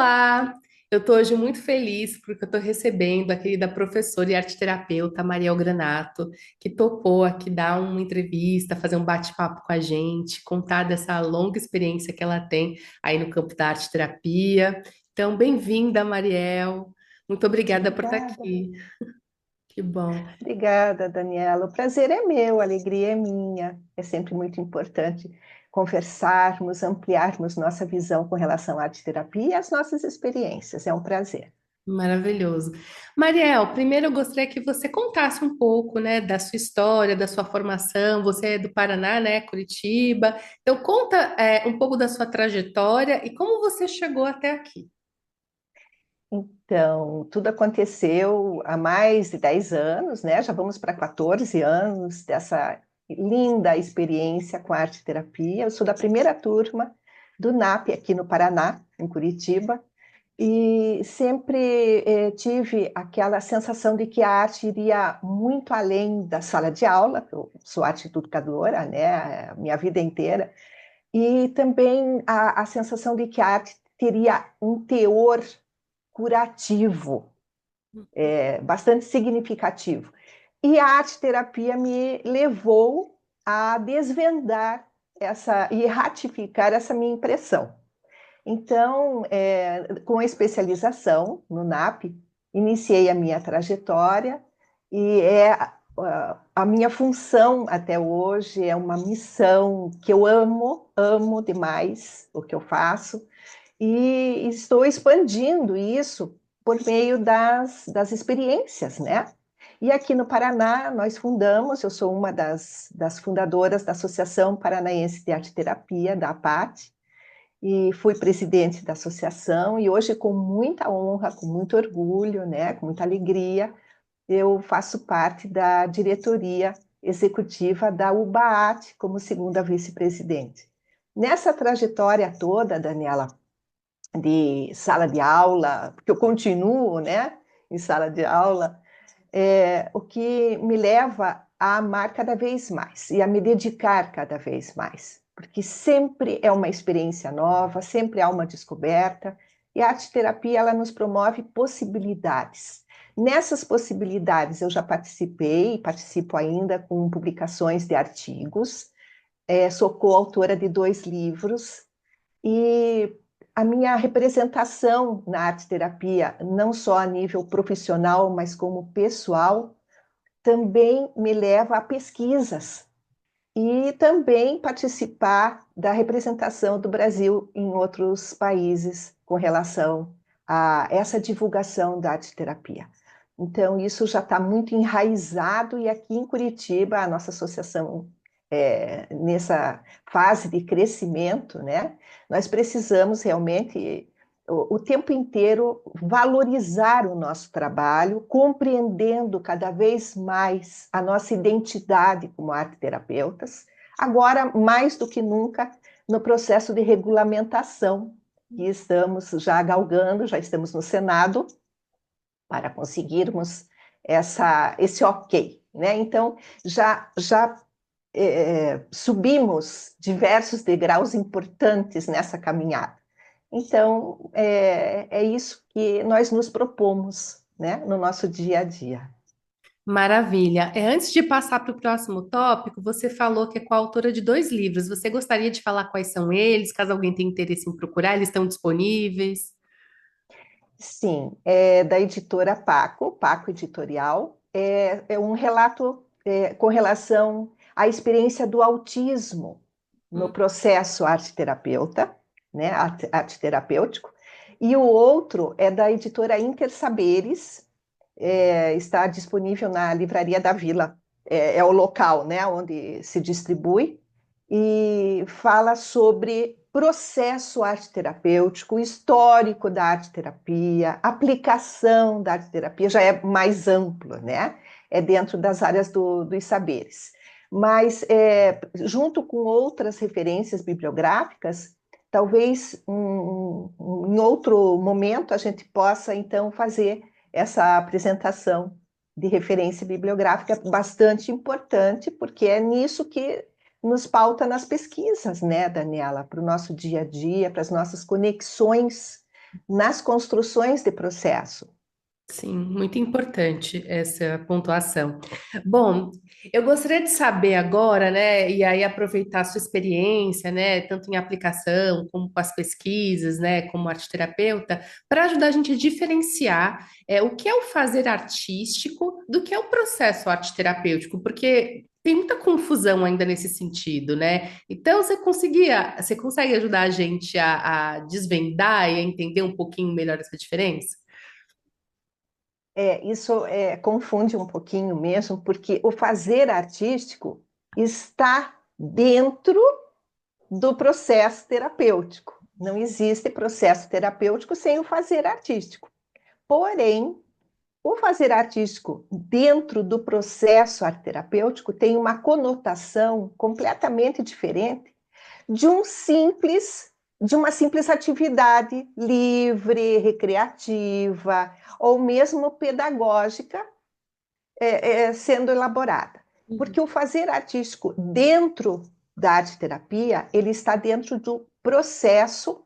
Olá! Eu estou hoje muito feliz porque eu estou recebendo a querida professora e arteterapeuta Mariel Granato, que topou aqui dar uma entrevista, fazer um bate-papo com a gente, contar dessa longa experiência que ela tem aí no campo da arteterapia. Então, bem-vinda, Mariel. Muito obrigada por estar Obrigada. aqui. Que bom. Obrigada, Daniela. O prazer é meu, a alegria é minha. É sempre muito importante conversarmos, ampliarmos nossa visão com relação à arte terapia e às nossas experiências. É um prazer. Maravilhoso. Mariel, primeiro eu gostaria que você contasse um pouco, né, da sua história, da sua formação. Você é do Paraná, né, Curitiba. Então, conta, um pouco da sua trajetória e como você chegou até aqui. Então, tudo aconteceu há mais de 10 anos, né? Já vamos para 14 anos dessa linda experiência com a arte terapia. Eu sou da primeira turma do NAP aqui no Paraná, em Curitiba. E sempre tive aquela sensação de que a arte iria muito além da sala de aula, eu sou arte educadora, né, a minha vida inteira, e também a sensação de que a arte teria um teor curativo, bastante significativo. E a arte-terapia me levou a desvendar essa e ratificar essa minha impressão. Então, com a especialização no NAP, iniciei a minha trajetória e a minha função até hoje é uma missão que eu amo, amo demais o que eu faço, e estou expandindo isso por meio das experiências, né? E aqui no Paraná, nós fundamos, eu sou uma das fundadoras da Associação Paranaense de Arte Terapia, da APAT, e fui presidente da associação, e hoje, com muita honra, com muito orgulho, né, com muita alegria, eu faço parte da diretoria executiva da UBAAT como segunda vice-presidente. Nessa trajetória toda, Daniela, de sala de aula, porque eu continuo, né, em sala de aula, o que me leva a amar cada vez mais e a me dedicar cada vez mais, porque sempre é uma experiência nova, sempre há uma descoberta, e a arte-terapia ela nos promove possibilidades. Nessas possibilidades eu já participei, participo ainda com publicações de artigos, sou coautora de 2 livros, e a minha representação na arte-terapia, não só a nível profissional, mas como pessoal, também me leva a pesquisas e também participar da representação do Brasil em outros países com relação a essa divulgação da arte-terapia. Então, isso já está muito enraizado, e aqui em Curitiba, a nossa associação, nessa fase de crescimento, né, nós precisamos realmente o tempo inteiro valorizar o nosso trabalho, compreendendo cada vez mais a nossa identidade como arte-terapeutas, agora mais do que nunca no processo de regulamentação que estamos já galgando, já estamos no Senado, para conseguirmos esse ok, né? Então, já subimos diversos degraus importantes nessa caminhada. Então, é isso que nós nos propomos, né, no nosso dia a dia. Maravilha. Antes de passar para o próximo tópico, você falou que é coautora de 2 livros. Você gostaria de falar quais são eles, caso alguém tenha interesse em procurar, eles estão disponíveis? Sim, é da editora Paco, Paco Editorial. É um relato com relação à experiência do autismo no processo arte-terapeuta, né, arte terapêutico. E o outro é da editora Intersaberes, está disponível na Livraria da Vila, é o local, né, onde se distribui, e fala sobre processo arte-terapêutico, histórico da arte-terapia, aplicação da arte-terapia, já é mais amplo, né? É dentro das áreas dos saberes. Mas, junto com outras referências bibliográficas, talvez em outro momento a gente possa, então, fazer essa apresentação de referência bibliográfica bastante importante, porque é nisso que nos pauta nas pesquisas, né, Daniela, para o nosso dia a dia, para as nossas conexões nas construções de processo. Sim, muito importante essa pontuação. Bom, eu gostaria de saber agora, né, e aí aproveitar a sua experiência, né, tanto em aplicação como com as pesquisas, né, como arteterapeuta, para ajudar a gente a diferenciar o que é o fazer artístico do que é o processo arteterapêutico, porque tem muita confusão ainda nesse sentido, né? Então, você consegue ajudar a gente a desvendar e a entender um pouquinho melhor essa diferença? Isso confunde um pouquinho mesmo, porque o fazer artístico está dentro do processo terapêutico. Não existe processo terapêutico sem o fazer artístico. Porém, o fazer artístico dentro do processo terapêutico tem uma conotação completamente diferente de de uma simples atividade livre, recreativa ou mesmo pedagógica sendo elaborada. Porque o fazer artístico dentro da arte terapia, ele está dentro do processo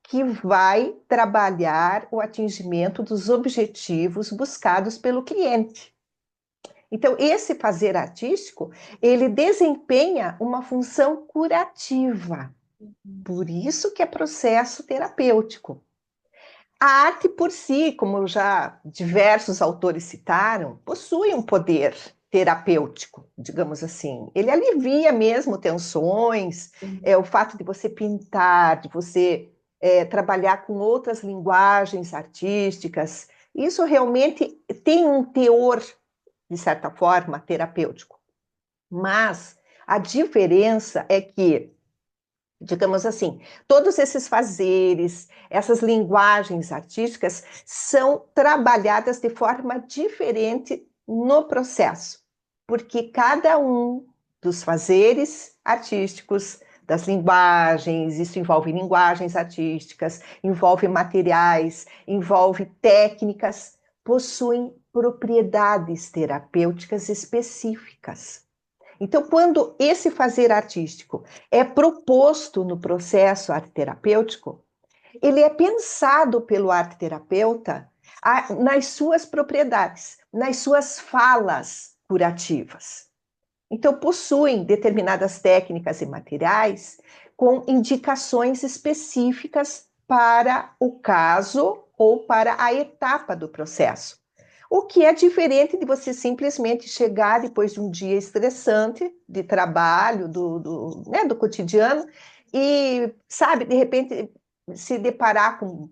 que vai trabalhar o atingimento dos objetivos buscados pelo cliente. Então, esse fazer artístico, ele desempenha uma função curativa. Por isso que é processo terapêutico. A arte por si, como já diversos autores citaram, possui um poder terapêutico, digamos assim. Ele alivia mesmo tensões, o fato de você pintar, de você trabalhar com outras linguagens artísticas, isso realmente tem um teor, de certa forma, terapêutico. Mas a diferença é que, digamos assim, todos esses fazeres, essas linguagens artísticas são trabalhadas de forma diferente no processo, porque cada um dos fazeres artísticos, das linguagens, isso envolve linguagens artísticas, envolve materiais, envolve técnicas, possuem propriedades terapêuticas específicas. Então, quando esse fazer artístico é proposto no processo arte-terapêutico, ele é pensado pelo arte-terapeuta nas suas propriedades, nas suas falas curativas. Então, possuem determinadas técnicas e materiais com indicações específicas para o caso ou para a etapa do processo. O que é diferente de você simplesmente chegar depois de um dia estressante de trabalho, do cotidiano, e, sabe, de repente se deparar com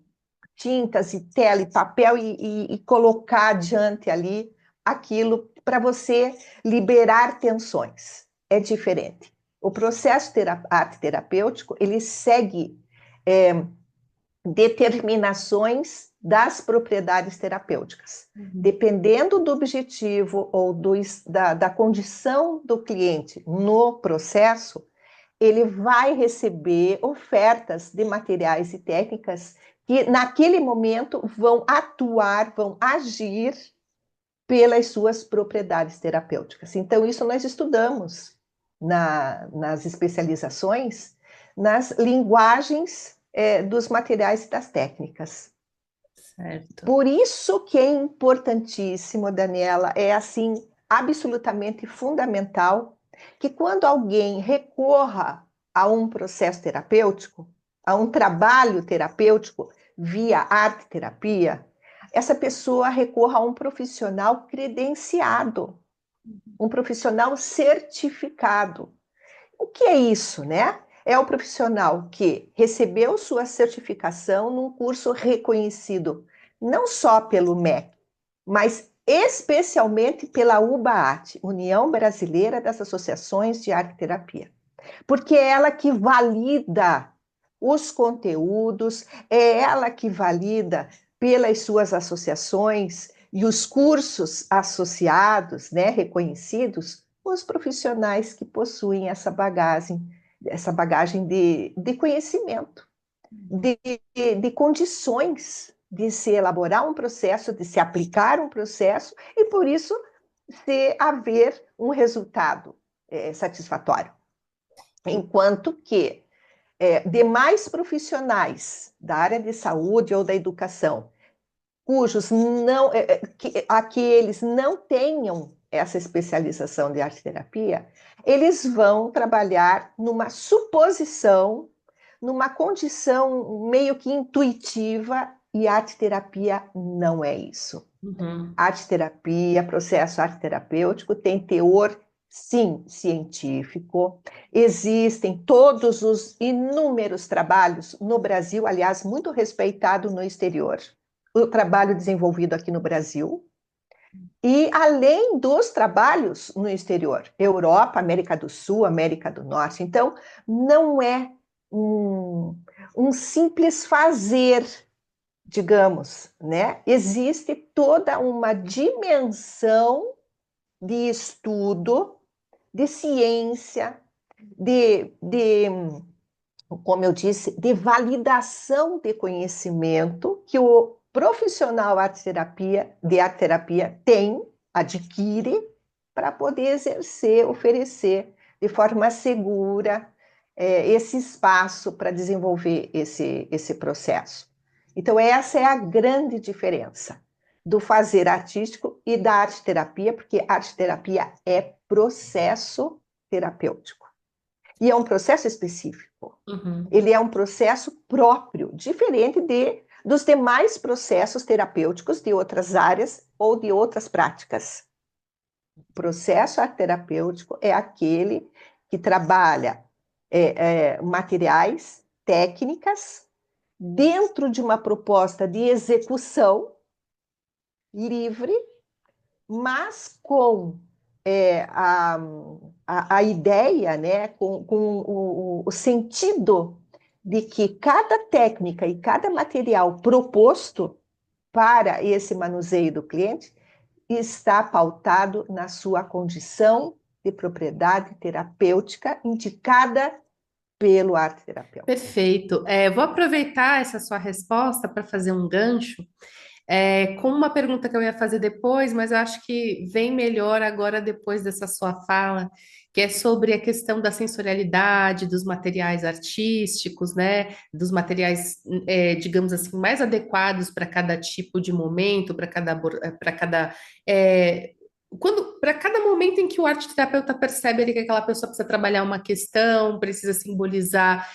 tintas e tela e papel e colocar adiante ali aquilo para você liberar tensões. É diferente. O processo arte terapêutico, ele segue determinações das propriedades terapêuticas. Dependendo do objetivo ou da condição do cliente no processo, ele vai receber ofertas de materiais e técnicas que, naquele momento, vão atuar, vão agir pelas suas propriedades terapêuticas. Então, isso nós estudamos nas especializações, nas linguagens dos materiais e das técnicas. Certo. Por isso que é importantíssimo, Daniela, é assim, absolutamente fundamental que quando alguém recorra a um processo terapêutico, a um trabalho terapêutico via arte-terapia, essa pessoa recorra a um profissional credenciado, um profissional certificado. O que é isso, né? É o profissional que recebeu sua certificação num curso reconhecido não só pelo MEC, mas especialmente pela UBAAT, União Brasileira das Associações de Arte Terapia, porque é ela que valida os conteúdos, é ela que valida pelas suas associações e os cursos associados, né, reconhecidos, os profissionais que possuem essa bagagem de conhecimento, de condições de se elaborar um processo, de se aplicar um processo e, por isso, se haver um resultado satisfatório. Enquanto que demais profissionais da área de saúde ou da educação, cujos não, aqueles não tenham essa especialização de arte-terapia, eles vão trabalhar numa suposição, numa condição meio que intuitiva, e arte-terapia não é isso. Uhum. Arte-terapia, processo arte-terapêutico tem teor, sim, científico. Existem todos os inúmeros trabalhos no Brasil, aliás, muito respeitado no exterior. O trabalho desenvolvido aqui no Brasil, e além dos trabalhos no exterior, Europa, América do Sul, América do Norte. Então, não é um simples fazer, digamos, né? Existe toda uma dimensão de estudo, de ciência, como eu disse, de validação de conhecimento que o profissional de arte terapia tem, adquire, para poder exercer, oferecer de forma segura esse espaço para desenvolver esse processo. Então, essa é a grande diferença do fazer artístico e da arte terapia, porque arte terapia é processo terapêutico. E é um processo específico. Uhum. Ele é um processo próprio, diferente dos demais processos terapêuticos de outras áreas ou de outras práticas. O processo terapêutico é aquele que trabalha materiais, técnicas, dentro de uma proposta de execução livre, mas com a ideia, né, com o sentido de que cada técnica e cada material proposto para esse manuseio do cliente está pautado na sua condição de propriedade terapêutica indicada pelo arte terapeuta. Perfeito. Vou aproveitar essa sua resposta para fazer um gancho, com uma pergunta que eu ia fazer depois, mas eu acho que vem melhor agora depois dessa sua fala, que é sobre a questão da sensorialidade, dos materiais artísticos, né? Dos materiais, digamos assim, mais adequados para cada tipo de momento, para cada para cada momento em que o arte terapeuta percebe ali que aquela pessoa precisa trabalhar uma questão, precisa simbolizar,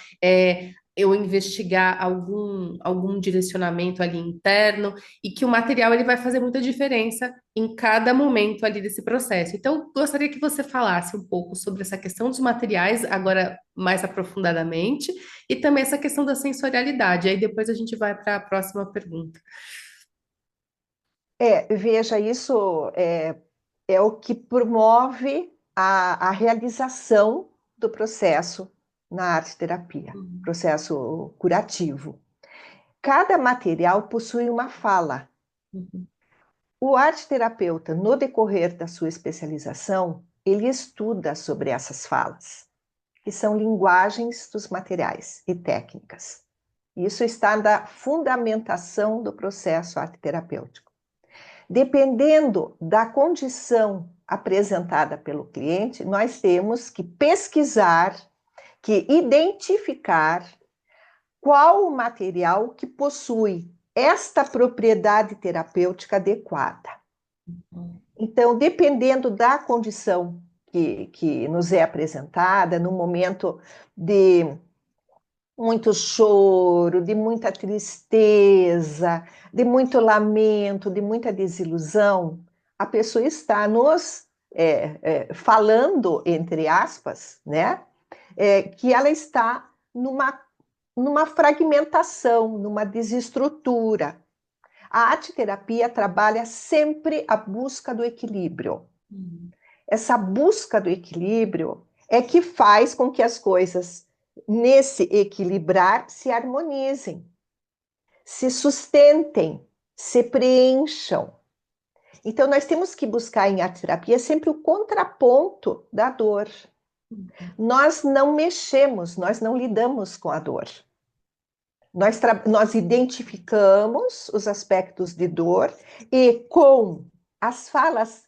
eu investigar algum direcionamento ali interno, e que o material ele vai fazer muita diferença em cada momento ali desse processo. Então, gostaria que você falasse um pouco sobre essa questão dos materiais, agora mais aprofundadamente, e também essa questão da sensorialidade. Aí depois a gente vai para a próxima pergunta. Veja, isso é o que promove a realização do processo na arte-terapia, Uhum, processo curativo. Cada material possui uma fala. uhum, O arte-terapeuta, no decorrer da sua especialização, ele estuda sobre essas falas, que são linguagens dos materiais e técnicas. Isso está na fundamentação do processo arte-terapêutico. Dependendo da condição apresentada pelo cliente, nós temos que pesquisar, que identificar qual o material que possui esta propriedade terapêutica adequada. uhum, Então, dependendo da condição que nos é apresentada, no momento de muito choro, de muita tristeza, de muito lamento, de muita desilusão, a pessoa está nos falando, entre aspas, né, que ela está numa fragmentação, numa desestrutura. A arte-terapia trabalha sempre a busca do equilíbrio. uhum. Essa busca do equilíbrio é que faz com que as coisas, nesse equilibrar, se harmonizem, se sustentem, se preencham. Então, nós temos que buscar em arte-terapia sempre o contraponto da dor. Nós não mexemos, nós não lidamos com a dor. Nós identificamos os aspectos de dor e, com as falas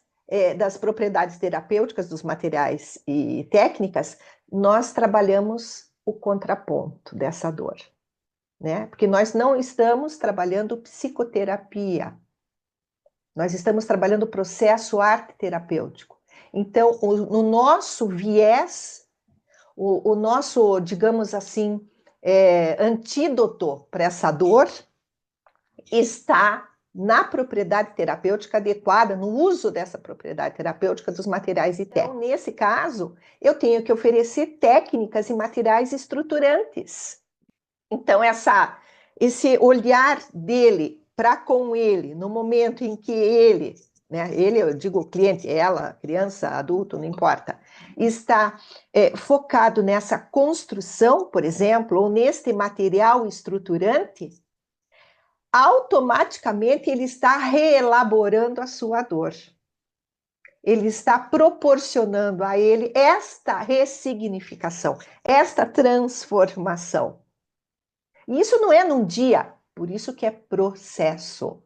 das propriedades terapêuticas dos materiais e técnicas, nós trabalhamos o contraponto dessa dor, né? Porque nós não estamos trabalhando psicoterapia, nós estamos trabalhando o processo arte terapêutico. Então, no nosso viés, o nosso, digamos assim, antídoto para essa dor está na propriedade terapêutica adequada, no uso dessa propriedade terapêutica dos materiais e técnicas. Então, nesse caso, eu tenho que oferecer técnicas e materiais estruturantes. Então, esse olhar dele para com ele, no momento em que ele, né, ele, eu digo cliente, ela, criança, adulto, não importa, está focado nessa construção, por exemplo, ou neste material estruturante, automaticamente ele está reelaborando a sua dor. Ele está proporcionando a ele esta ressignificação, esta transformação. E isso não é num dia, por isso que é processo.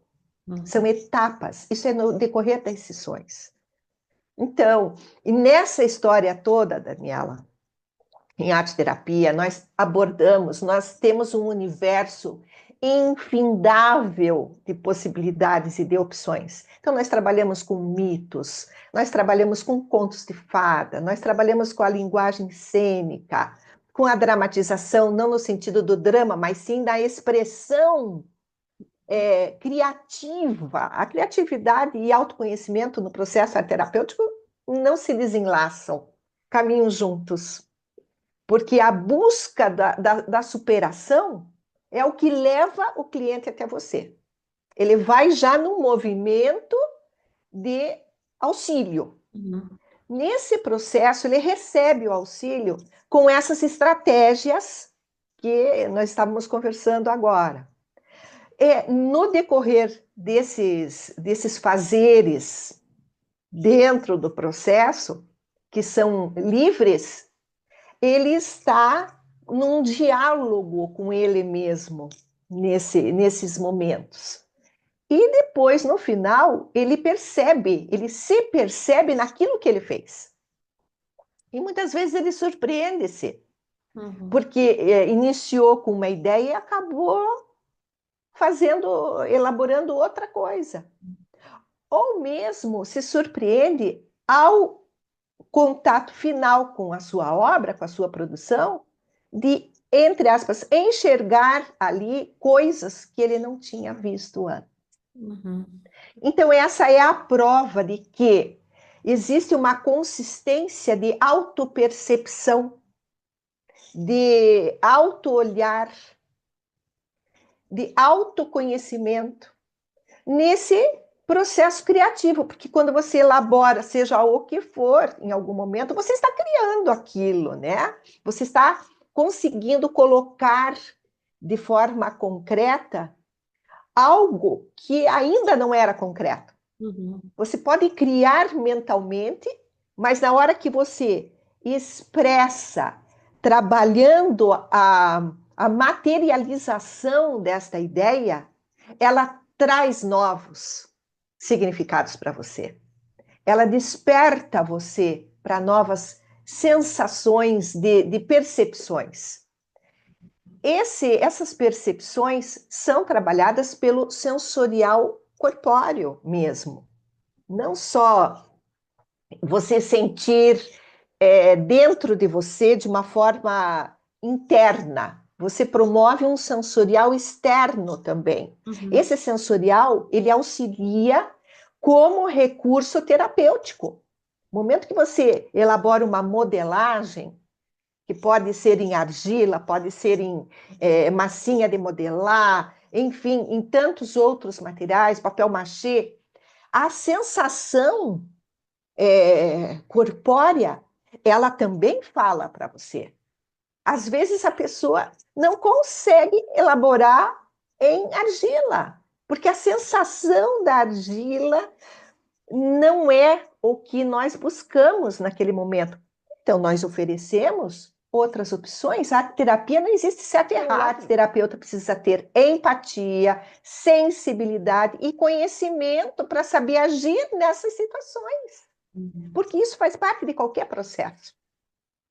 São etapas, isso é no decorrer das sessões. Então, e nessa história toda, Daniela, em arte terapia, nós temos um universo infindável de possibilidades e de opções. Então, nós trabalhamos com mitos, nós trabalhamos com contos de fada, nós trabalhamos com a linguagem cênica, com a dramatização, não no sentido do drama, mas sim da expressão criativa. A criatividade e autoconhecimento no processo terapêutico não se desenlaçam, caminham juntos. Porque a busca da superação é o que leva o cliente até você. Ele vai já no movimento de auxílio. Nesse processo, ele recebe o auxílio com essas estratégias que nós estávamos conversando agora. No decorrer desses fazeres dentro do processo, que são livres, ele está num diálogo com ele mesmo nesses momentos. E depois, no final, ele se percebe naquilo que ele fez. E muitas vezes ele surpreende-se, porque iniciou com uma ideia e acabou elaborando outra coisa. Ou mesmo se surpreende ao contato final com a sua obra, com a sua produção, de, entre aspas, enxergar ali coisas que ele não tinha visto antes. Então, essa é a prova de que existe uma consistência de autopercepção, de auto-olhar, de autoconhecimento nesse processo criativo, porque quando você elabora, seja o que for, em algum momento, você está criando aquilo, né? Você está conseguindo colocar de forma concreta algo que ainda não era concreto. Você pode criar mentalmente, mas na hora que você expressa, trabalhando a materialização desta ideia, ela traz novos significados para você. Ela desperta você para novas sensações de percepções. Essas percepções são trabalhadas pelo sensorial corpóreo mesmo. Não só você sentir dentro de você de uma forma interna, você promove um sensorial externo também. Esse sensorial, ele auxilia como recurso terapêutico. No momento que você elabora uma modelagem, que pode ser em argila, pode ser em massinha de modelar, enfim, em tantos outros materiais, papel machê, a sensação corpórea, ela também fala para você. Às vezes a pessoa não consegue elaborar em argila, porque a sensação da argila não é o que nós buscamos naquele momento. Então, nós oferecemos outras opções. A terapia não existe certo e errado. O terapeuta precisa ter empatia, sensibilidade e conhecimento para saber agir nessas situações. Porque isso faz parte de qualquer processo.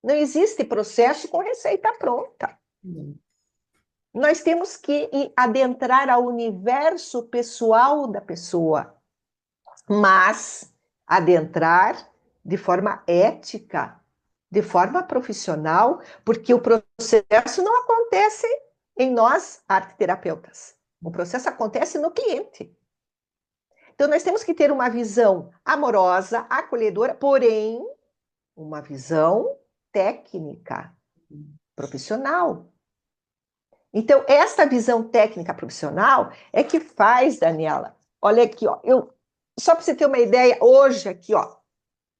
Não existe processo com receita pronta. Hum. Nós temos que adentrar ao universo pessoal da pessoa, mas adentrar de forma ética, de forma profissional, porque o processo não acontece em nós, arteterapeutas. O processo acontece no cliente. Então, nós temos que ter uma visão amorosa, acolhedora, porém, uma visão técnica, profissional. Então, essa visão técnica profissional é que faz, Daniela. Olha aqui, ó, só para você ter uma ideia, hoje aqui, ó,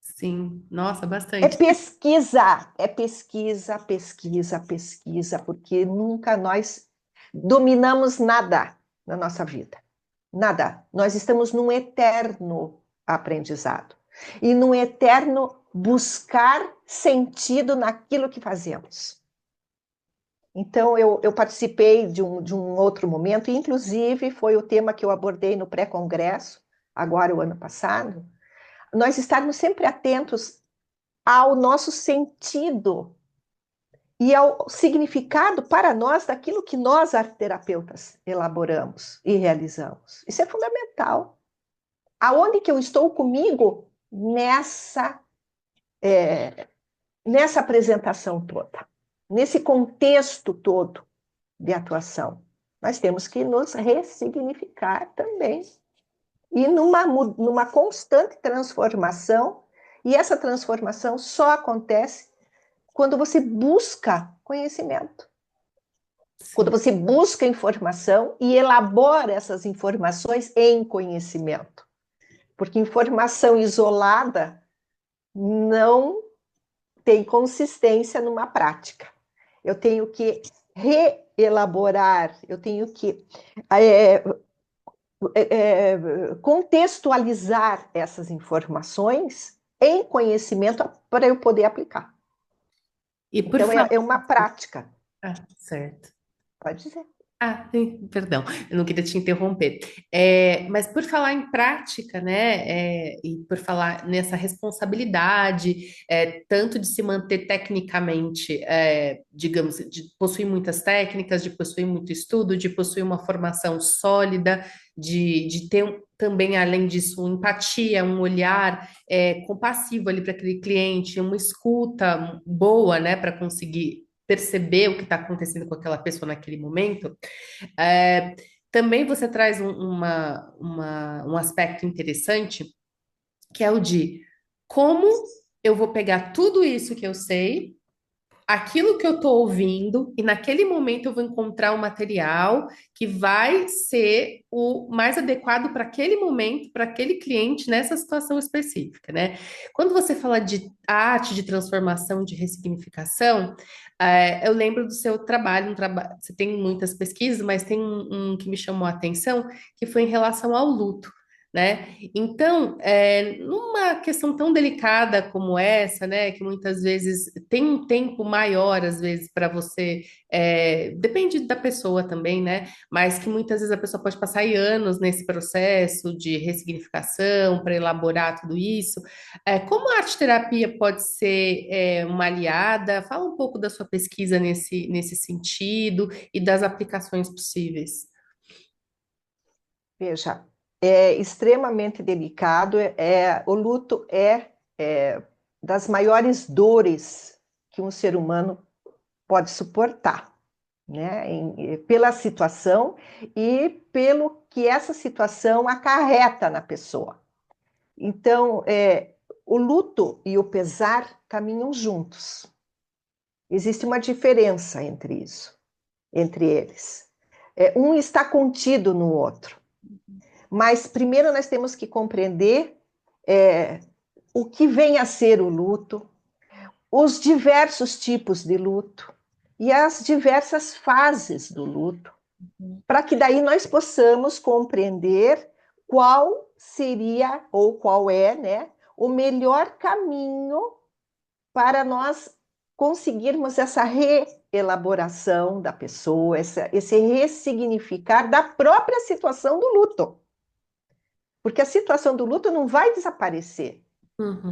Sim, nossa, é bastante. pesquisa, é pesquisa, pesquisa, pesquisa, porque nunca nós dominamos nada na nossa vida. Nada. Nós estamos num eterno aprendizado e num eterno buscar sentido naquilo que fazemos. Então, eu participei de um outro momento, inclusive foi o tema que eu abordei no pré-congresso, agora o ano passado, nós estarmos sempre atentos ao nosso sentido e ao significado para nós daquilo que nós, arteterapeutas, elaboramos e realizamos. Isso é fundamental. Aonde que eu estou comigo nessa apresentação toda, nesse contexto todo de atuação? Nós temos que nos ressignificar também e numa constante transformação, e essa transformação só acontece quando você busca conhecimento, quando Sim, você busca informação e elabora essas informações em conhecimento. Porque informação isolada não tem consistência numa prática. Eu tenho que reelaborar, eu tenho que contextualizar essas informações em conhecimento para eu poder aplicar. e por Então, falar. é uma prática. Ah, certo. Pode dizer. Ah, sim, perdão, eu não queria te interromper. Mas por falar em prática, né, e por falar nessa responsabilidade, tanto de se manter tecnicamente, digamos, de possuir muitas técnicas, de possuir muito estudo, de possuir uma formação sólida, de ter também, além disso, empatia, um olhar compassivo ali para aquele cliente, uma escuta boa, né, para conseguir perceber o que está acontecendo com aquela pessoa naquele momento. É, também você traz um aspecto interessante, que é o de como eu vou pegar tudo isso que eu sei, aquilo que eu estou ouvindo, e naquele momento eu vou encontrar um material que vai ser o mais adequado para aquele momento, para aquele cliente, nessa situação específica, né? Quando você fala de arte, de transformação, de ressignificação, eu lembro do seu trabalho, você tem muitas pesquisas, mas tem um que me chamou a atenção, que foi em relação ao luto. Né? Então, numa questão tão delicada como essa, né, que muitas vezes tem um tempo maior, às vezes, para você, depende da pessoa também, né, mas que muitas vezes a pessoa pode passar aí anos nesse processo de ressignificação, para elaborar tudo isso. Como a arte-terapia pode ser, uma aliada? Fala um pouco da sua pesquisa nesse sentido e das aplicações possíveis. Veja, é extremamente delicado. O luto é das maiores dores que um ser humano pode suportar, né? Pela situação e pelo que essa situação acarreta na pessoa. Então, o luto e o pesar caminham juntos. Existe uma diferença entre isso, entre eles. Um está contido no outro. Mas primeiro nós temos que compreender o que vem a ser o luto, os diversos tipos de luto e as diversas fases do luto, para que daí nós possamos compreender qual seria ou qual é, né, o melhor caminho para nós conseguirmos essa reelaboração da pessoa, esse ressignificar da própria situação do luto. Porque a situação do luto não vai desaparecer. Uhum,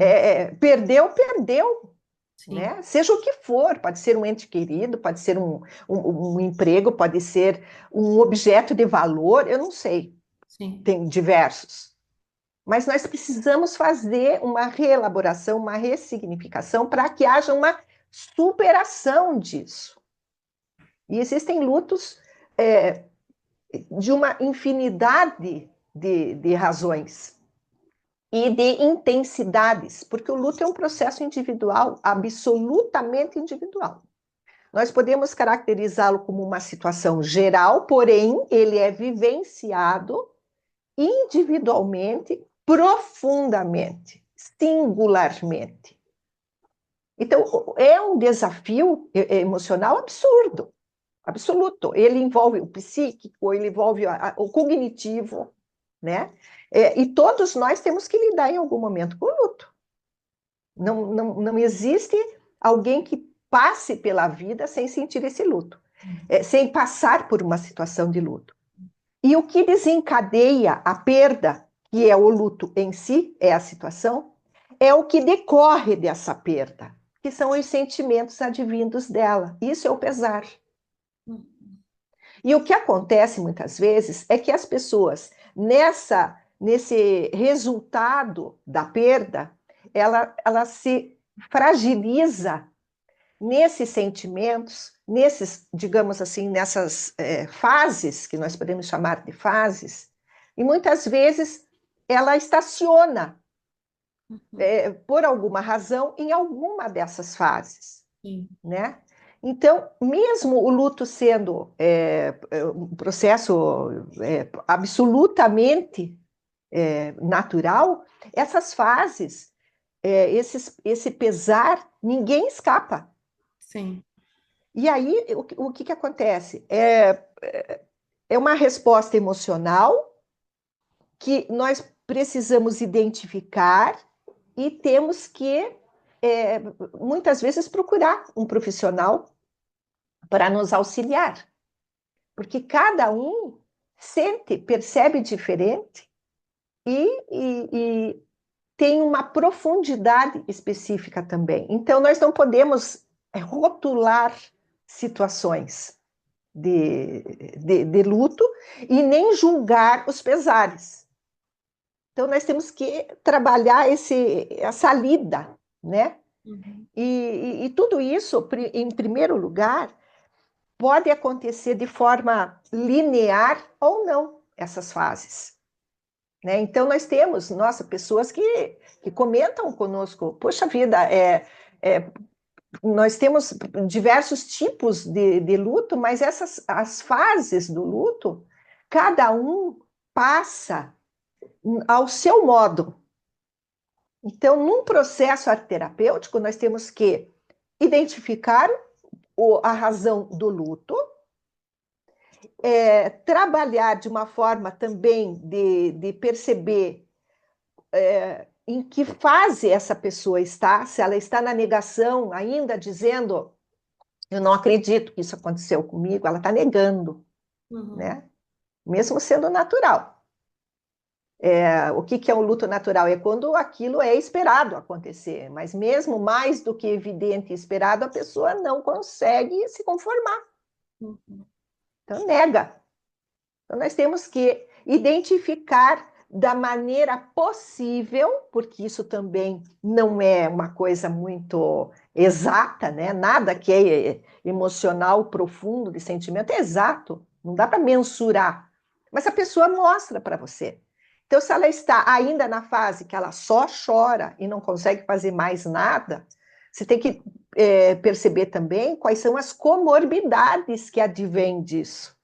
Perdeu, perdeu. sim, né? Seja o que for, pode ser um ente querido, pode ser um emprego, pode ser um objeto de valor, eu não sei, sim. tem diversos. Mas nós precisamos fazer uma reelaboração, uma ressignificação para que haja uma superação disso. E existem lutos é, de uma infinidade de razões e de intensidades, porque o luto é um processo individual, absolutamente individual. Nós podemos caracterizá-lo como uma situação geral, porém, ele é vivenciado individualmente, profundamente, singularmente. Então, é um desafio emocional absurdo, absoluto. Ele envolve o psíquico, ele envolve o cognitivo, né? E todos nós temos que lidar em algum momento com o luto. Não existe alguém que passe pela vida sem sentir esse luto, sem passar por uma situação de luto. E o que desencadeia a perda, que é o luto em si, é a situação, é o que decorre dessa perda, que são os sentimentos advindos dela. Isso é o pesar. E o que acontece muitas vezes é que as pessoas, nesse resultado da perda, ela se fragiliza nesses sentimentos, digamos assim, nessas fases, que nós podemos chamar de fases, e muitas vezes ela estaciona, por alguma razão, em alguma dessas fases, Sim. né? Então, mesmo o luto sendo um processo absolutamente natural, essas fases, esse pesar, ninguém escapa. Sim. E aí, o que acontece? É uma resposta emocional que nós precisamos identificar e temos que, é, muitas vezes, procurar um profissional para nos auxiliar, porque cada um sente, percebe diferente e tem uma profundidade específica também. Então, nós não podemos rotular situações de luto e nem julgar os pesares. Então, nós temos que trabalhar essa lida, né? Uhum. E tudo isso, em primeiro lugar, pode acontecer de forma linear ou não, essas fases. Né? Então, nós temos, nossa, pessoas que comentam conosco, poxa vida, nós temos diversos tipos de luto, mas as fases do luto, cada um passa ao seu modo. Então, num processo terapêutico, nós temos que identificar a razão do luto, trabalhar de uma forma também de perceber em que fase essa pessoa está, se ela está na negação, ainda dizendo, eu não acredito que isso aconteceu comigo, ela está negando, Uhum. né? Mesmo sendo natural. O que é um luto natural? É quando aquilo é esperado acontecer, mas mesmo mais do que evidente e esperado, a pessoa não consegue se conformar. Uhum. Então, nega. Então, nós temos que identificar da maneira possível, porque isso também não é uma coisa muito exata, né? Nada que é emocional, profundo, de sentimento é exato, não dá para mensurar. Mas a pessoa mostra para você. Então, se ela está ainda na fase que ela só chora e não consegue fazer mais nada, você tem que perceber também quais são as comorbidades que advêm disso.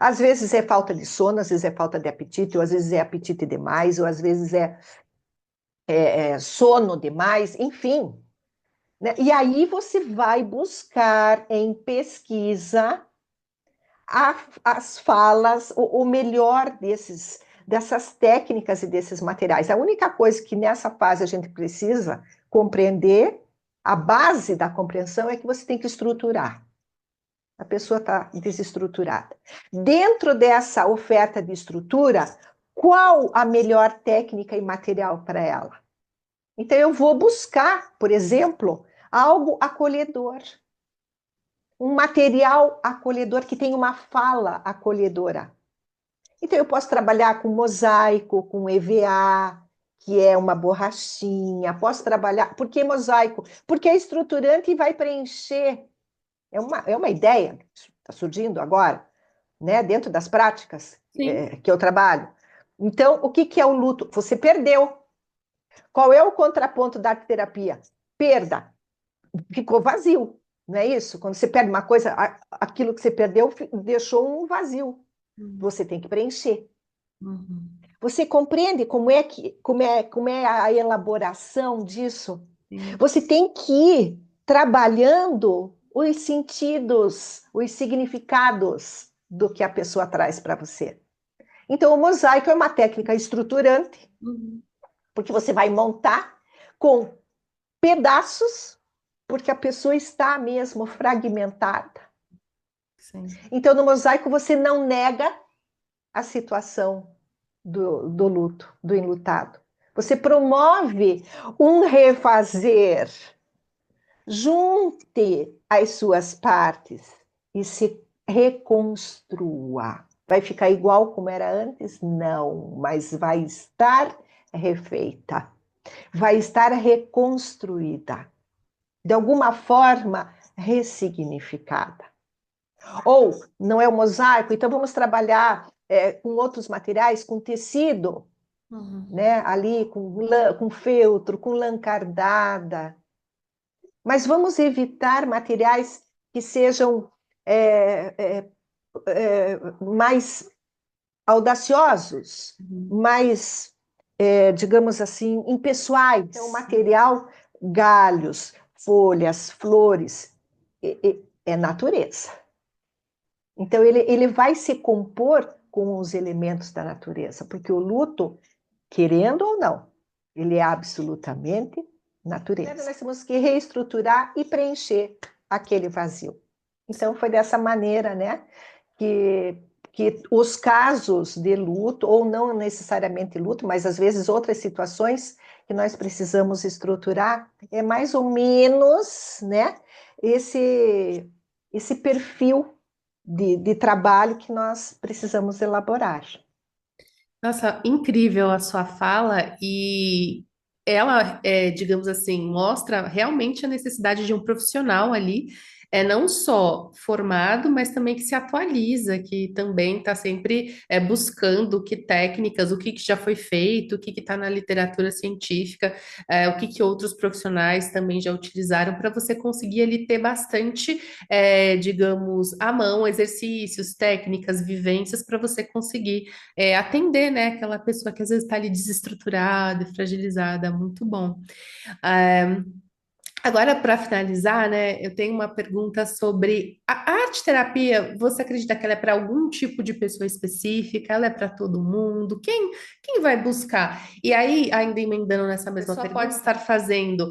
Às vezes é falta de sono, às vezes é falta de apetite, ou às vezes é apetite demais, ou às vezes é sono demais, enfim. Né? E aí você vai buscar em pesquisa as falas, o melhor dessas técnicas e desses materiais. A única coisa que nessa fase a gente precisa compreender, a base da compreensão é que você tem que estruturar. A pessoa está desestruturada. Dentro dessa oferta de estrutura, qual a melhor técnica e material para ela? Então, eu vou buscar, por exemplo, algo acolhedor, um material acolhedor que tem uma fala acolhedora. Então, eu posso trabalhar com mosaico, com EVA, que é uma borrachinha, posso trabalhar... Por que mosaico? Porque é estruturante e vai preencher. É uma ideia que está surgindo agora, né, dentro das práticas Sim. que eu trabalho. Então, o que, que é o luto? Você perdeu. Qual é o contraponto da arte terapia? Perda. Ficou vazio, não é isso? Quando você perde uma coisa, aquilo que você perdeu deixou um vazio. Uhum. Você tem que preencher. Uhum. Você compreende como é a elaboração disso? Sim. Você tem que ir trabalhando os sentidos, os significados do que a pessoa traz para você. Então, o mosaico é uma técnica estruturante, Uhum. porque você vai montar com pedaços, porque a pessoa está mesmo fragmentada. Sim. Então, no mosaico, você não nega a situação do luto, do enlutado. Você promove um refazer. Junte as suas partes e se reconstrua. Vai ficar igual como era antes? Não, mas vai estar refeita, vai estar reconstruída, de alguma forma ressignificada. Ou não é o mosaico, então vamos trabalhar com outros materiais, com tecido, Uhum. né? Ali com lã, com feltro, com lã cardada. Mas vamos evitar materiais que sejam mais audaciosos, Uhum. mais, digamos assim, impessoais. Então, material, galhos, folhas, flores, é natureza. Então, ele vai se compor com os elementos da natureza, porque o luto, querendo ou não, ele é absolutamente natureza. Nós temos que reestruturar e preencher aquele vazio. Então, foi dessa maneira, né, que os casos de luto, ou não necessariamente luto, mas às vezes outras situações que nós precisamos estruturar, é mais ou menos, né, esse perfil de trabalho que nós precisamos elaborar. Nossa, incrível a sua fala e ela, digamos assim, mostra realmente a necessidade de um profissional ali, não só formado, mas também que se atualiza, que também está sempre buscando que técnicas, o que que já foi feito, o que está na literatura científica, o que que outros profissionais também já utilizaram para você conseguir ali ter bastante, digamos, à mão exercícios, técnicas, vivências para você conseguir atender, né, aquela pessoa que às vezes está ali desestruturada, fragilizada, muito bom. É, agora, para finalizar, né, eu tenho uma pergunta sobre a arte terapia. Você acredita que ela é para algum tipo de pessoa específica? Ela é para todo mundo? Quem vai buscar? E aí, ainda emendando nessa mesma pergunta, pode estar fazendo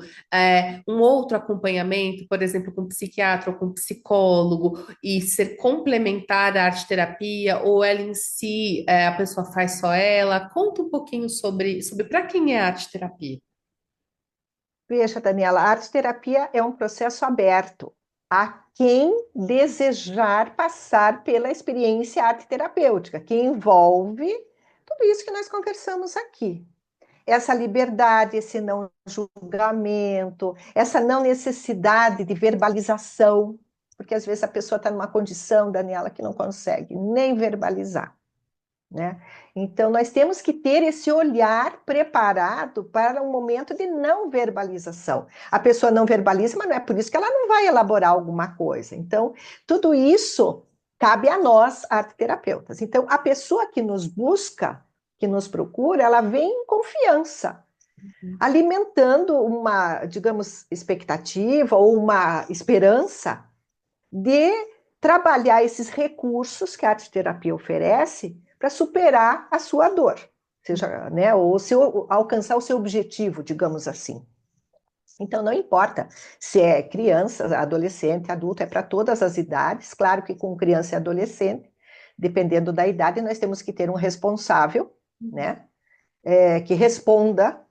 um outro acompanhamento, por exemplo, com um psiquiatra ou com um psicólogo, e ser complementar à arte terapia, ou ela em si, a pessoa faz só ela? Conta um pouquinho sobre para quem é a arte terapia. Veja, Daniela, a arte-terapia é um processo aberto a quem desejar passar pela experiência arte-terapêutica, que envolve tudo isso que nós conversamos aqui. Essa liberdade, esse não julgamento, essa não necessidade de verbalização, porque às vezes a pessoa está numa condição, Daniela, que não consegue nem verbalizar, né? Então, nós temos que ter esse olhar preparado para um momento de não verbalização. A pessoa não verbaliza, mas não é por isso que ela não vai elaborar alguma coisa. Então, tudo isso cabe a nós, arteterapeutas. Então, a pessoa que nos busca, que nos procura, ela vem em confiança, alimentando uma, digamos, expectativa ou uma esperança de trabalhar esses recursos que a arte-terapia oferece para superar a sua dor, seja, né, ou alcançar o seu objetivo, digamos assim. Então, não importa se é criança, adolescente, adulto, é para todas as idades. Claro que com criança e adolescente, dependendo da idade, nós temos que ter um responsável, né, que responda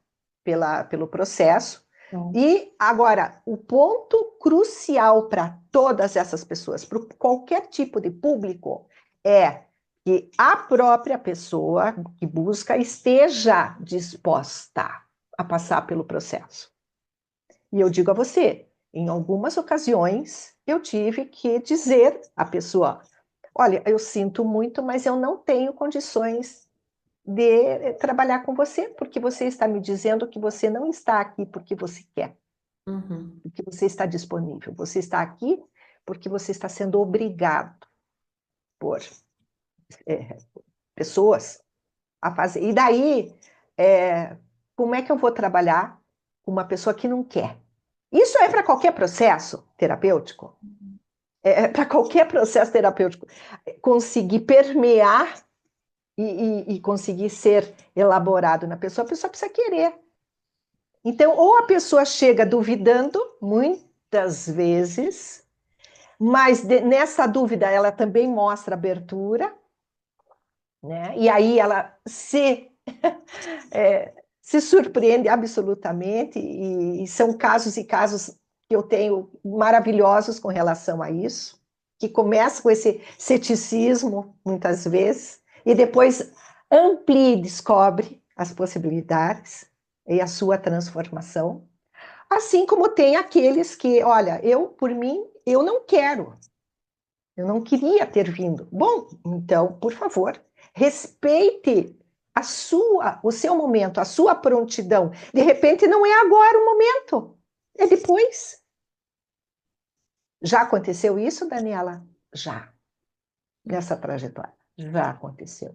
pelo processo, Bom. E agora, o ponto crucial para todas essas pessoas, para qualquer tipo de público, é que a própria pessoa que busca esteja disposta a passar pelo processo. E eu digo a você, em algumas ocasiões, eu tive que dizer à pessoa: olha, eu sinto muito, mas eu não tenho condições de trabalhar com você, porque você está me dizendo que você não está aqui porque você quer, Uhum. porque você está disponível. Você está aqui porque você está sendo obrigado por é, pessoas a fazer. E daí, como é que eu vou trabalhar com uma pessoa que não quer? Isso é para qualquer processo terapêutico. Para qualquer processo terapêutico. Conseguir permear e conseguir ser elaborado na pessoa, a pessoa precisa querer. Então, ou a pessoa chega duvidando, muitas vezes, mas nessa dúvida ela também mostra abertura, né? E aí ela se surpreende absolutamente, e são casos e casos que eu tenho maravilhosos com relação a isso, que começa com esse ceticismo, muitas vezes, e depois amplia e descobre as possibilidades e a sua transformação. Assim como tem aqueles que, olha, eu, por mim, eu não quero, eu não queria ter vindo. Bom, então, por favor, respeite o seu momento, a sua prontidão. De repente, não é agora o momento, é depois. Já aconteceu isso, Daniela? Já, nessa trajetória. Já aconteceu.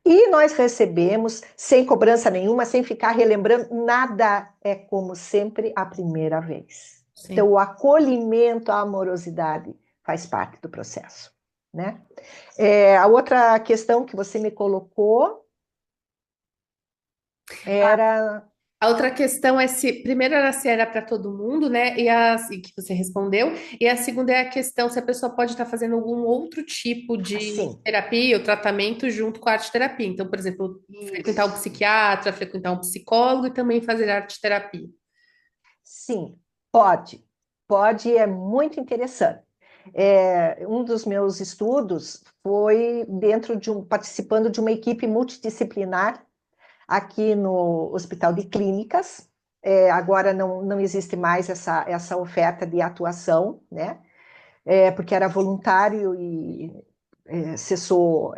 E nós recebemos, sem cobrança nenhuma, sem ficar relembrando, nada é como sempre a primeira vez. Então, Sim. o acolhimento, a amorosidade faz parte do processo, né? A outra questão que você me colocou era... A outra questão é se, primeiro era se era para todo mundo, né? E que você respondeu. E a segunda é a questão se a pessoa pode estar fazendo algum outro tipo de Assim, terapia ou tratamento junto com a arte terapia. Então, por exemplo, frequentar um isso. psiquiatra, frequentar um psicólogo e também fazer arte terapia. Sim, pode. Pode, é muito interessante. Um dos meus estudos foi participando de uma equipe multidisciplinar aqui no Hospital de Clínicas. Agora não existe mais essa oferta de atuação, né? Porque era voluntário e cessou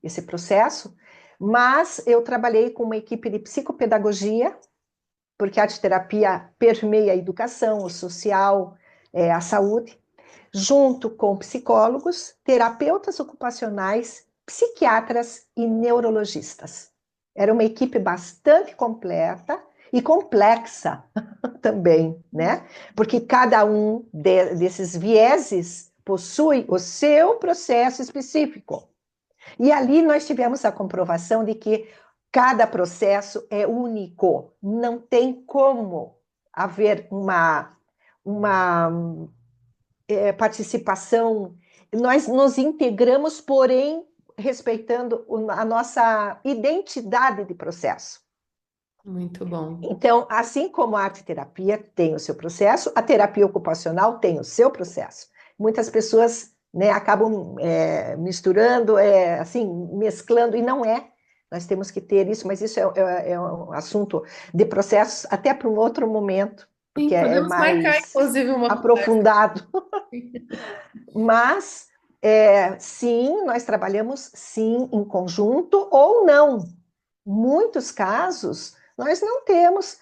esse processo. Mas eu trabalhei com uma equipe de psicopedagogia, porque a arte terapia permeia a educação, o social, a saúde, junto com psicólogos, terapeutas ocupacionais, psiquiatras e neurologistas. Era uma equipe bastante completa e complexa também, né? Porque cada um desses vieses possui o seu processo específico. E ali nós tivemos a comprovação de que cada processo é único, não tem como haver uma participação. Nós nos integramos, porém, respeitando a nossa identidade de processo. Muito bom. Então, assim como a arte-terapia tem o seu processo, a terapia ocupacional tem o seu processo. Muitas pessoas, né, acabam misturando, assim, mesclando, e não é. Nós temos que ter isso, mas isso é um assunto de processos até para um outro momento, porque Sim, é podemos marcar, mais inclusive, uma conversa. aprofundado. Mas, sim, nós trabalhamos, sim, em conjunto ou não. Muitos casos, nós não temos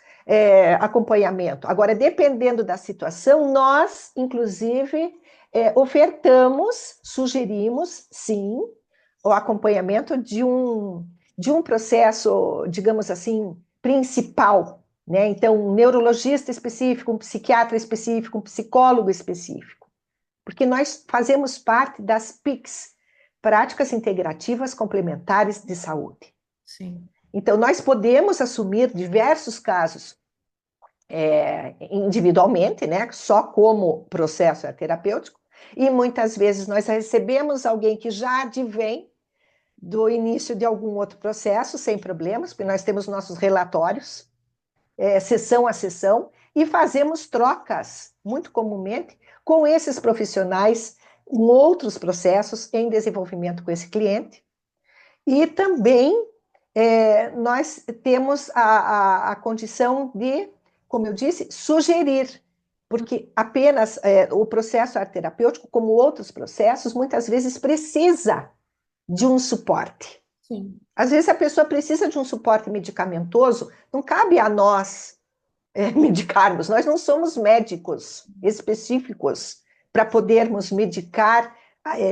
acompanhamento. Agora, dependendo da situação, nós, inclusive, ofertamos, sugerimos, sim, o acompanhamento de um processo, digamos assim, principal, né? Então, um neurologista específico, um psiquiatra específico, um psicólogo específico, porque nós fazemos parte das PICs, Práticas Integrativas Complementares de Saúde. Sim. Então, nós podemos assumir diversos casos individualmente, né, só como processo terapêutico, e muitas vezes nós recebemos alguém que já advém do início de algum outro processo, sem problemas, porque nós temos nossos relatórios, sessão a sessão, e fazemos trocas, muito comumente, com esses profissionais, em outros processos em desenvolvimento com esse cliente. E também nós temos a condição de, como eu disse, sugerir, porque apenas o processo arte terapêutico, como outros processos, muitas vezes precisa de um suporte. Sim. Às vezes a pessoa precisa de um suporte medicamentoso, não cabe a nós medicarmos, nós não somos médicos específicos para podermos medicar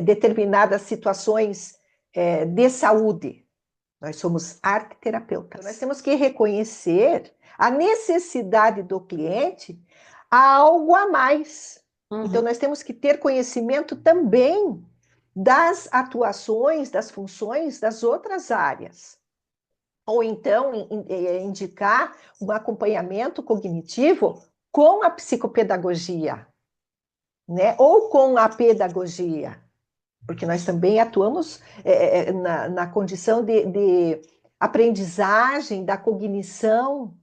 determinadas situações de saúde. Nós somos arteterapeutas. Nós temos que reconhecer a necessidade do cliente a algo a mais. Então, nós temos que ter conhecimento também das atuações, das funções das outras áreas. Ou então, indicar um acompanhamento cognitivo com a psicopedagogia, né? Ou com a pedagogia, porque nós também atuamos na condição de aprendizagem, da cognição.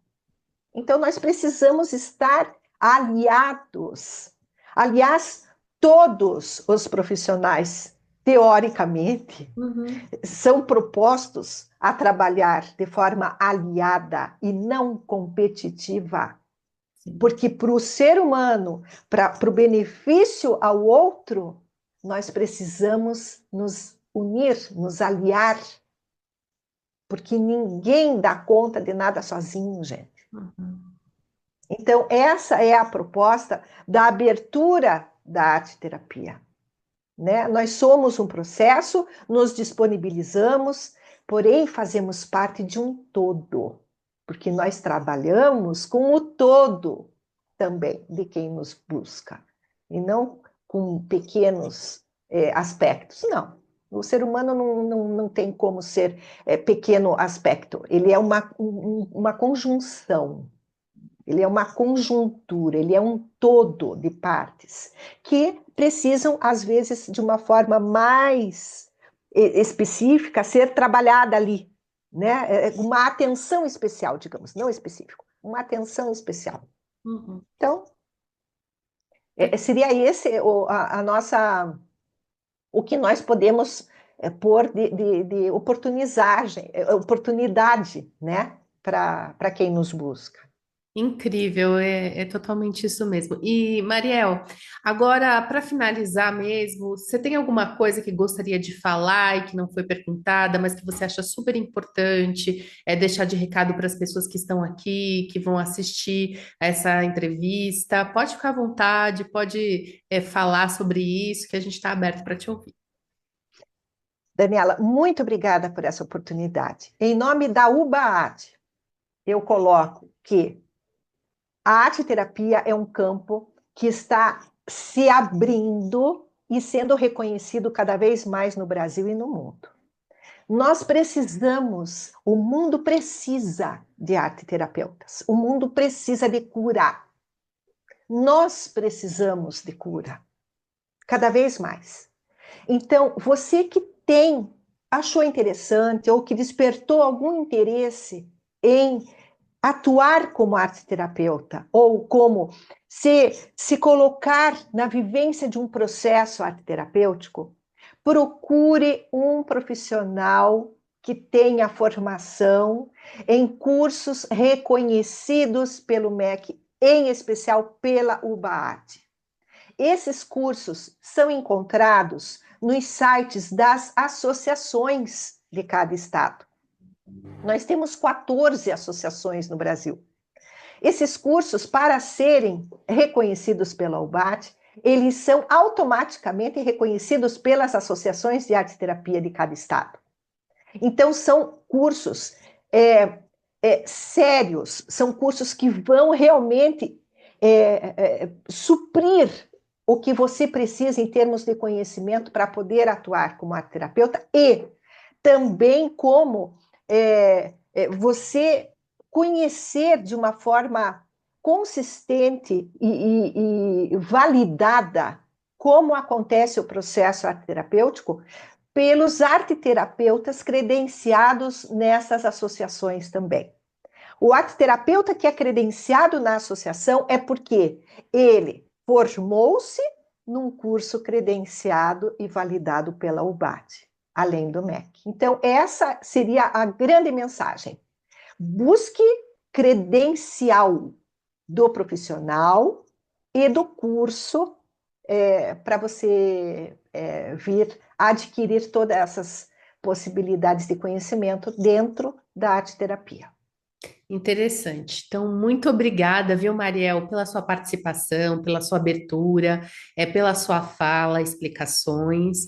Então, nós precisamos estar aliados. Aliás, todos os profissionais, teoricamente, Uhum. são propostos a trabalhar de forma aliada e não competitiva. Sim. Porque para o ser humano, para o benefício ao outro, nós precisamos nos unir, nos aliar, porque ninguém dá conta de nada sozinho, gente. Uhum. Então, essa é a proposta da abertura da arte-terapia. Né? Nós somos um processo, nos disponibilizamos, porém fazemos parte de um todo, porque nós trabalhamos com o todo também de quem nos busca, e não com pequenos aspectos. Não, o ser humano não tem como ser pequeno aspecto, ele é uma conjunção. Ele é uma conjuntura, ele é um todo de partes que precisam, às vezes, de uma forma mais específica, ser trabalhada ali, né? Uma atenção especial, digamos, não específico, uma atenção especial. Uhum. Então, seria esse a nossa, o que nós podemos pôr de oportunidade, né? Para quem nos busca. Incrível, é totalmente isso mesmo. E, Mariel, agora, para finalizar mesmo, você tem alguma coisa que gostaria de falar e que não foi perguntada, mas que você acha super importante deixar de recado para as pessoas que estão aqui, que vão assistir essa entrevista? Pode ficar à vontade, pode falar sobre isso, que a gente está aberto para te ouvir. Daniela, muito obrigada por essa oportunidade. Em nome da UBAAT, eu coloco que a arte-terapia é um campo que está se abrindo e sendo reconhecido cada vez mais no Brasil e no mundo. Nós precisamos, o mundo precisa de arte-terapeutas, o mundo precisa de cura. Nós precisamos de cura, cada vez mais. Então, você que achou interessante ou que despertou algum interesse em atuar como arte-terapeuta ou como se colocar na vivência de um processo arte-terapêutico, procure um profissional que tenha formação em cursos reconhecidos pelo MEC, em especial pela UBAAT. Esses cursos são encontrados nos sites das associações de cada estado. Nós temos 14 associações no Brasil. Esses cursos, para serem reconhecidos pela UBAT, eles são automaticamente reconhecidos pelas associações de arte-terapia de cada estado. Então, são cursos sérios, são cursos que vão realmente suprir o que você precisa em termos de conhecimento para poder atuar como arte-terapeuta e também como você conhecer de uma forma consistente e validada como acontece o processo arte-terapêutico pelos arteterapeutas credenciados nessas associações também. O arteterapeuta que é credenciado na associação é porque ele formou-se num curso credenciado e validado pela UBAT, além do MEC. Então, essa seria a grande mensagem. Busque credencial do profissional e do curso para você vir adquirir todas essas possibilidades de conhecimento dentro da arte-terapia. Interessante. Então, muito obrigada, viu, Mariel, pela sua participação, pela sua abertura, pela sua fala, explicações.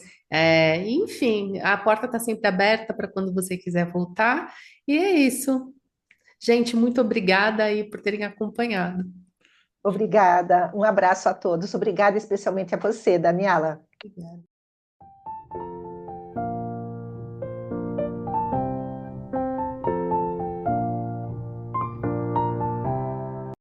Enfim, a porta está sempre aberta para quando você quiser voltar. E é isso. Gente, muito obrigada aí por terem acompanhado. Obrigada, um abraço a todos. Obrigada especialmente a você, Daniela. Obrigada.